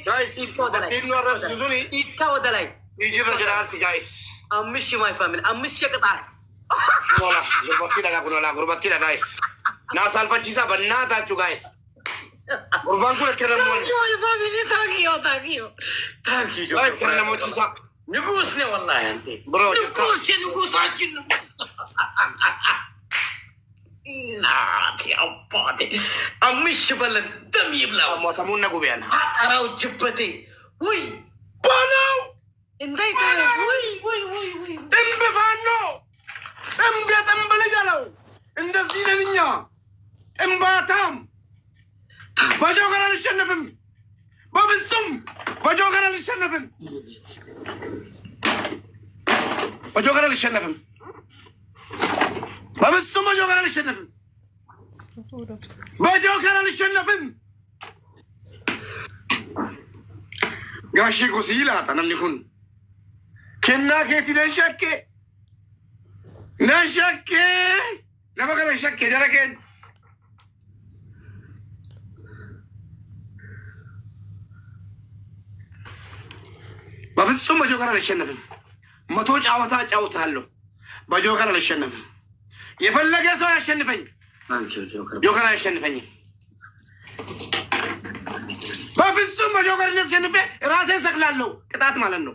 ጋይስ ወደ ላይ ጋይስ አምስት ማይ ፋሚሊ አምስት ሸቅጣል ጉርባቲዳ ጋይስ ናሳልፋቺሳ በእናታችሁ ጋይስ ጉርባን ኩለ ከረሞን ጋይስ ከረሞቺሳ ንጉስ ነው ወላሂ አንተ ብሮ ንጉሳችን ነው እናቴ አባቴ አምስት በለን ደም ይብላው ሞተሙነ ጉቢያን አራው ጅበቴ ውይ ባለው እንዴት ውይ ጥንብ ፋኖ ጥንብ ልጅ አለው እንደዚህ ነን እኛ ጥንባታም በጆገር አልሸነፍም በፍጹም በጆገር አልሸነፍም በጆገር አልሸነፍም በፍጹም በጆገር አልሸነፍም በጆገር አልሸነፍም ጋሼ ጎሲላ ተነምኒኩን ከና ከቲ ነሸከ ለማከለ ሸከ ጀረከን በፍጹም በጆገር አልሸነፍም መቶ ጫወታ ጫውታለሁ በጆገር አልሸነፍም የፈለገ ሰው ያሸንፈኝ ጆገር አያሸንፈኝም በፍጹም በጆገር ያሸንፈ ራሴን ሰቅላለሁ ቅጣት ማለት ነው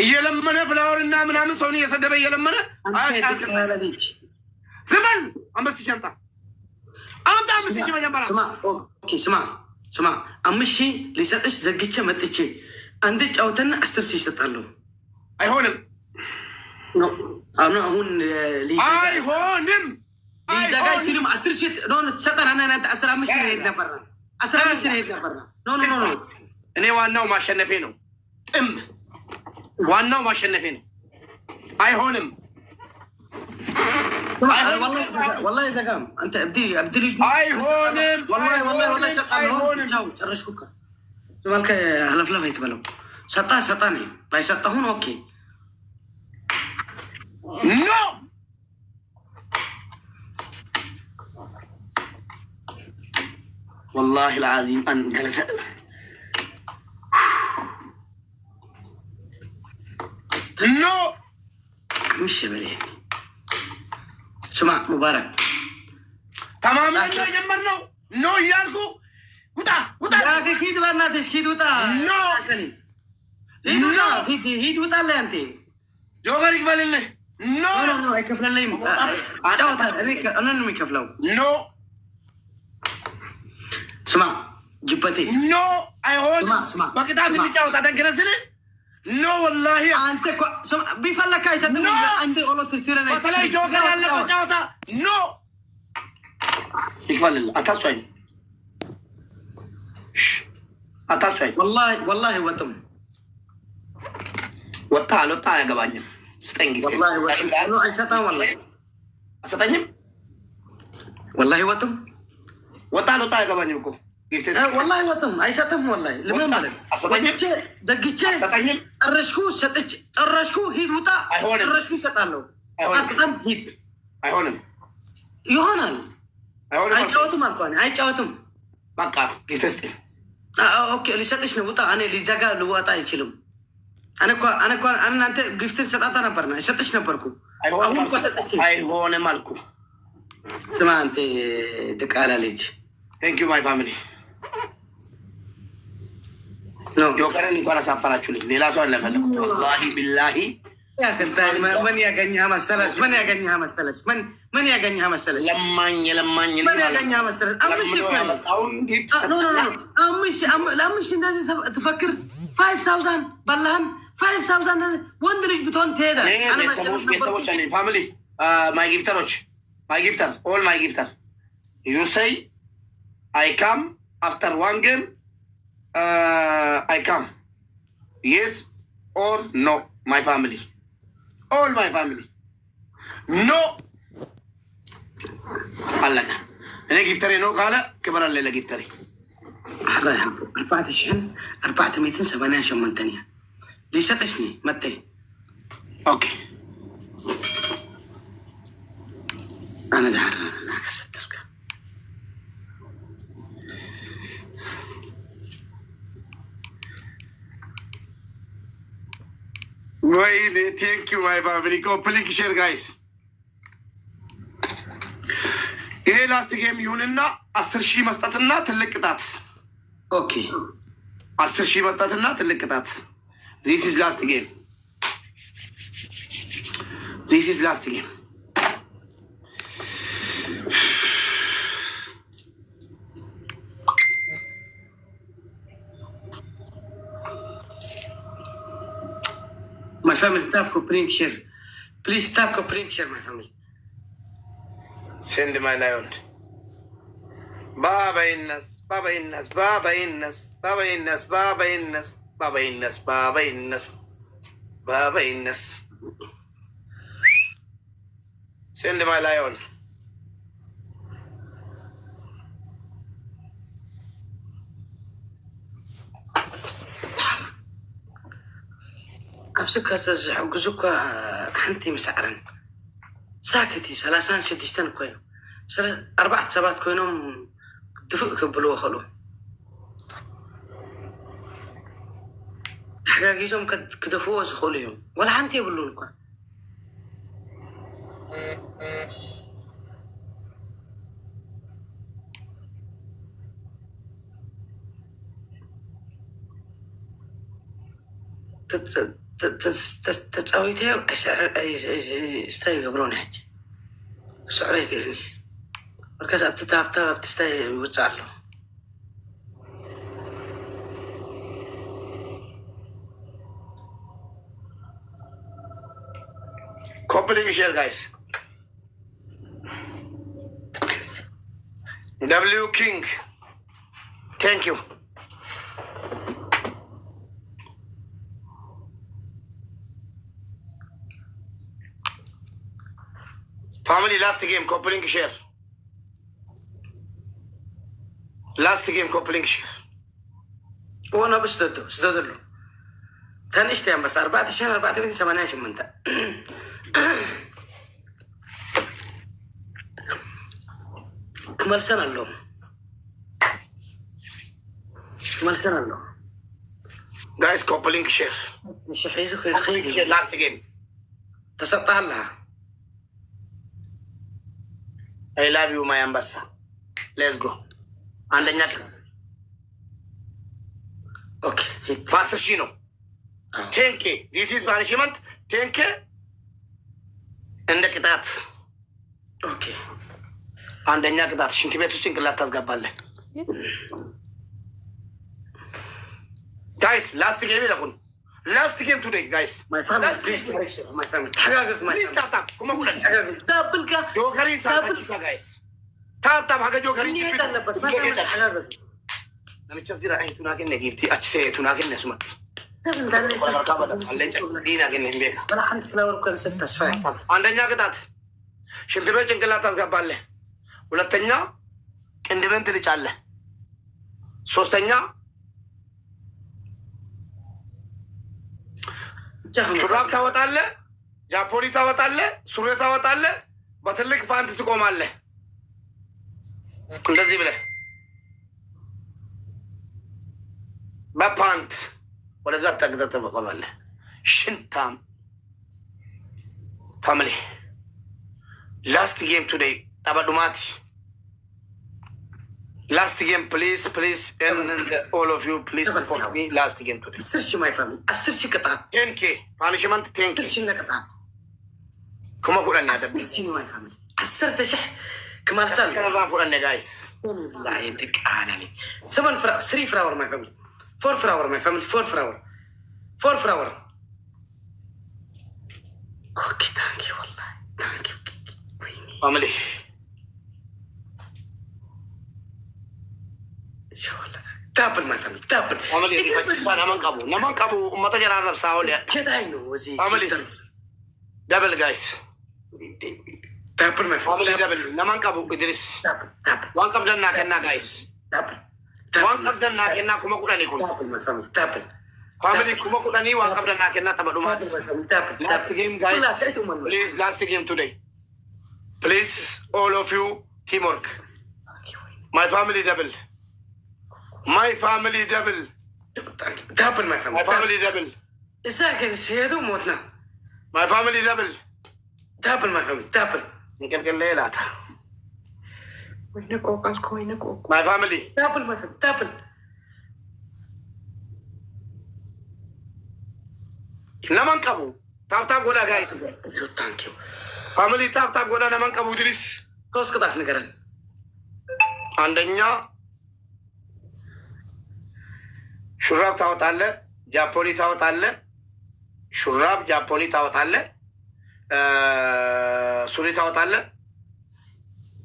እየለመነ ፍላወርና ምናምን ሰውን እየሰደበ እየለመነ ዝመን አምስት ሻንጣ አምጣ አምስት ሺህ መጀመሪያ ስማ አምስት ሺህ ሊሰጥሽ ዘግቼ መጥቼ አንድ ጫውተን 10 ሺህ ይሰጣለሁ አይሆንም አሁን አይሆንም ሊዘጋ አይችልም 10 ሺህ ነው ተሰጠና 15 ሺህ ሄድ ነበር 15 ሺህ ሄድ ነበር ኖ እኔ ዋናው ማሸነፌ ነው ጥምብ ዋናው ማሸነፌ ነው አይሆንም والله زقام انت ابدي አይሆንም والله سقام ቻው ጨረስኩካ ማልከ ሀለፍለፍ አይትበለው ሰጣኔ ባይሰጣሁን ኦኬ ኖ والله العظيم ان قالت ኖ مش بلي ስማ ሙባረክ ተማም ነው የጀመርነው ኖ ያልኩ ውጣ ሂድ በእናትሽ ሂድ ውጣ ኖ ሂድ ውጣ ላይ አንተ ጆገር ይክፈልልህ ኖ አይከፍለልኝም ጫውታ እኔ ነው የሚከፍለው ኖ ስማ ጅበቴ ኖ አይሆን በቅጣት እንጫወታ ደንክረስል ኖ ወላሂ አንተ ቢፈለካ አይሰጥም አንተ ኦሎት ትረነ በተለይ ጆገር ያለበት ጫወታ ኖ ይክፈልልህ አታስወኝ والله ወጥም ወጣ አልወጣ አያገባኝም ስጠኝ ጊዜ والله አይሰጣም አሰጠኝም والله ወጥም ወጣ አልወጣ አያገባኝም እኮ والله ወጥም አይሰጥም والله ለምን ማለት አሰጠኝም ዘግቼ አሰጠኝም ጠረሽኩ ሂድ ውጣ ጠረሽኩ ይሰጣለሁ አጥቅም ሂድ አይሆንም ይሆናል አይጫወቱም አልኳን አይጫወቱም በቃ ጊፍት ኦኬ ሊሰጥሽ ነው ውጣ እኔ ሊዘጋ ልወጣ አይችልም እኔ እኮ እናንተ ጊፍት ሰጣጣ ነበርና ይሰጥሽ ነበርኩ አሁን እኮ ሰጥሽ አይሆንም አልኩ ስማ አንተ ተቃላ ልጅ ቴንክ ዩ ማይ ፋሚሊ ጆከርን እንኳን አሳፈራችሁልኝ ሌላ ሰው አልፈለኩት ወላሂ ቢላሂ من يغنيها مسلش من يغنيها مسلش من يغنيها مسلش لماኝ من يغنيها مسلش امش እንደዚህ ተፈክር 5000 በላን 5000 ወንድ ልጅ ብትሆን ትሄዳ انا ቤተሰቦች አለኝ ፋሚሊ ማይ ጊፍተር ኦል ማይ ጊፍተር you say I come after one game I come yes or no my family all my family no አለቀ እኔ ጊፍተሬ ነው ካለ ክብር አለ ለጊፍተሬ 488 ሊሰጥሽኒ መጥቴ ኦኬ انا دهر انا كسرتك ወይኔ ቴንክ ዩ ማይ ፋሚሊ ኮምፕሊክ ሼር ጋይስ። ይሄ ላስት ጌም ይሁንና 10,000 መስጠትና ትልቅ ቅጣት። ኦኬ 10,000 መስጠትና ትልቅ ቅጣት። ዚስ ኢዝ ላስት ጌም። ዚስ ኢዝ ላስት ጌም። My family, tap copying share. Please tap copying share, my family. Send my lion. Baba innas, Baba innas, Baba innas, Baba innas, Baba innas, Baba innas, Baba innas, Baba innas. Send my lion. أمسك حجزوك حنتي مسعرا ساكتي 36 كوين 4 سبات كوينهم دفق قبلوا خلو حقاقيزهم كدفوا زخوليهم ولا حنتي يبلون كوين تسويتها استاي قبلون حاجة سعري قرني مركز بتتابتها بتستاي وتصعله Coupling share guys. W King. Thank you. Family last game coupling share. Last game coupling share. وانا بسدد له تنشتين بس 4 منتا كمال سنة له Guys coupling share. مش حيزك Coupling share last game. تسطح لها I love you my ambassador. Let's go. عندنا اوكي Faster Chino. 10K. This is punishment. 10K. عندك ቅጣት. اوكي አንደኛ ቅጣት ሽንት ቤት ውስጥ ጭንቅላት ታስገባለህ። Guys, last game ይለቁን. Last game today, guys. My family, please, my family. تحقق my Please family. tap. Kuma kulan. دبل كا Jokeri sa guys. Tap haga jokeri. نيت اللبت ما تعمل تحقق Namichas dira ay tuna kenne gifti achse tuna kenne sumat. سبن دالي Dina kenne beka. ولا حد فلاور كان 6 أصفار አንደኛ ቅጣት ሽንት ቤት ጭንቅላት ታስገባለህ። ሁለተኛ ቅንድብን ትልጫለህ። ሶስተኛ ሹራብ ታወጣለህ፣ ጃፖኒ ታወጣለህ፣ ሱሪ ታወጣለህ፣ በትልቅ ፓንት ትቆማለህ። እንደዚህ ብለህ በፓንት ወደዛ ጠቅጠህ ትቆማለህ። ሽንታም ፋሚሊ ላስት ጌም ቱዴይ ጠበዱማቲ ላስት ጌም ፕሊዝ ፕሊዝ ኦል ኦፍ ዩ ፕሊዝ ሰፖርት ሚ ላስት ጌም ቱዴይ 10 ማይ ፋሚሊ 10 ቅጣት 10K ፓኒሽመንት 10K 10 ቅጣት ኩማ ኩዳን ያደብ 10 ማይ ፋሚሊ 10 ተሸህ كمال سال ከረባ ኩዳን ጋይስ لا يدك على 7 3 فراور ماي فاميلي 4 فراور ماي فاميلي 4 فراور 4 فراور اوكي ثانك والله ثانك ፋሚሊ شو والله تابل ماي فاميلي تابل ፋሚሊ ፈጭሳ ነማን ቀቡ ኡመተ ጀራረብ ሳውሊያ كده عينه وزي ፋሚሊ ደብል ጋይስ تابل ماي ፋሚሊ فاميلي ደብል ነማን ቀቡ ኢድሪስ تابل ዋን ቀብደና ከና ጋይስ تابل ዋን ቀብደና ከና ኩማ ኩዳን ይኩን تابل ماي فاميلي تابل ፋሚሊ ኩማ ኩዳኒ ዋን ቀብደና ከና ጠበዱማቲ تابل ماي فاميلي تابل Last game, guys. Please, last game today. Please, all of you, teamwork. My family double. My family double. تابل ماي My فاميلي family double. ازاي كان سيادو موتنا ማይ ፋሚሊ ደብል ታፕል ማይ ፋሚሊ ታፕል ንቅልቅል ሌላታ ወይኔ ቆቃልኩ ወይኔ ቆቅ ማይ ፋሚሊ ታፕል ማይ ፋሚሊ ታፕል naman qabu taaptaap godha gaayis ታንኪዩ ፋሚሊ taaptaap godha naman qabu ድሪስ ሶስት ቅጣት ንገረን። አንደኛ ሹራብ ታወጣለህ፣ ጃፖኒ ታወጣለህ። ሹራብ ጃፖኒ ታወጣለህ፣ ሱሪ ታወጣለህ።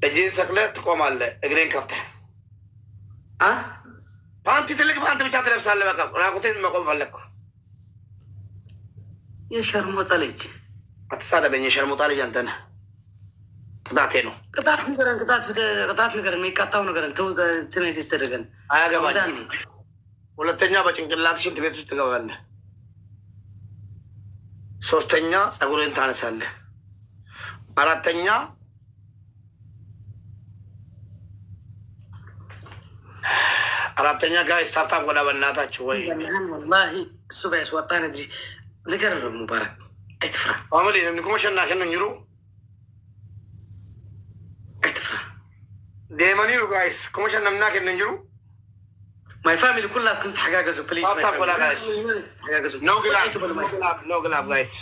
እጅን ሰቅለህ ትቆማለህ፣ እግሬን ከፍተህ ፓንቲ ትልቅ ፓንት ብቻ ትለብሳለህ። በቃ ራቁቴን መቆም ፈለግኩ። የሸርሞጣ ልጅ አትሳደበኝ። የሸርሞጣ ልጅ አንተ ነህ። ቅጣቴ ነው። ቅጣት ንገረን። ቅጣት ንገረን። የሚቀጣው ንገረን። ትነት ስተደገን አያገባኝም። ሁለተኛ በጭንቅላት ሽንት ቤት ውስጥ ትገባለህ። ሶስተኛ ጸጉሬን ታነሳለህ። አራተኛ ጋይስ ታፕታፕ ጎዳ በእናታችሁ ወይ ወላሂ እሱ ባያስወጣ ነድሪ ንገረን። ሙባረክ አይትፍራ ፋሚሊ ንምንኩመሸና ከነኝሩ አይትፍራ ደመኒሩ ጋይስ ኩመሸና ምና ከነኝሩ ማይ ፋሚሊ ኩላትኩም ተሐጋገዙ ፕሊዝ። ታፕታፕ ጎዳ ጋይስ ኖ ግላቭ ጋይስ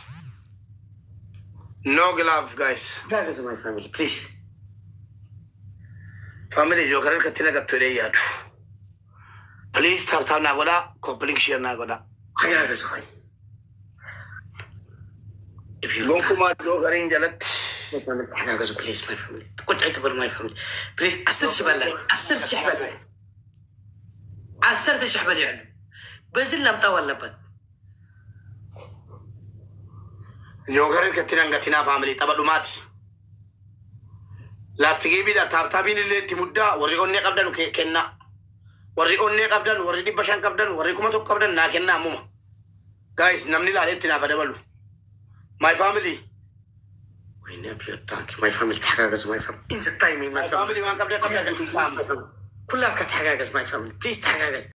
ኖ ግላቭ ጋይስ ተሐጋገዙ ማይ ፋሚሊ ፕሊዝ። ፋሚሊ ጆከረን ከትለ ገቶ ይያዱ ፕሊዝ ታፕታፕ ና ጎዳ ኮምፕሊንክ ሼር ና ጎዳ ተሐጋገዙ ሆይ ጎንኩማ ጆከሪን ጀለት ተሐጋገዙ ፕሊዝ ማይ ፋሚሊ ቁጭ አይትበሉ ማይ ፋሚሊ ፕሊዝ። 10,000 በላይ 10,000 በላይ 10,000 በላይ ያሉ በዚህ ላምጣው አለበት። ጆከረን ከትለ አንገቲና ፋሚሊ ጠበዱማቲ ላስቲጌ ቢዳ ታፕታቢን ሌቲ ሙዳ ወሪ ኦኔ ቀብደን ኬና ወሪ ኦኔ ቀብደን ወሪ ዲበሻን ቀብደን ወሪ ኩመቶ ቀብደን ና ኬና ሙማ ጋይስ ነምኒ ላሌት ና ፈደበሉ ማይ ፋሚሊ ወይኔ ቢዮ ታንክ ማይ ፋሚሊ ተሐጋገዙ ማይ ፋሚሊ ኢንዘ ታይም ማይ ፋሚሊ ማን ቀብደ ኩላት ከተሐጋገዝ ማይ ፋሚሊ ፕሊዝ ተሐጋገዝ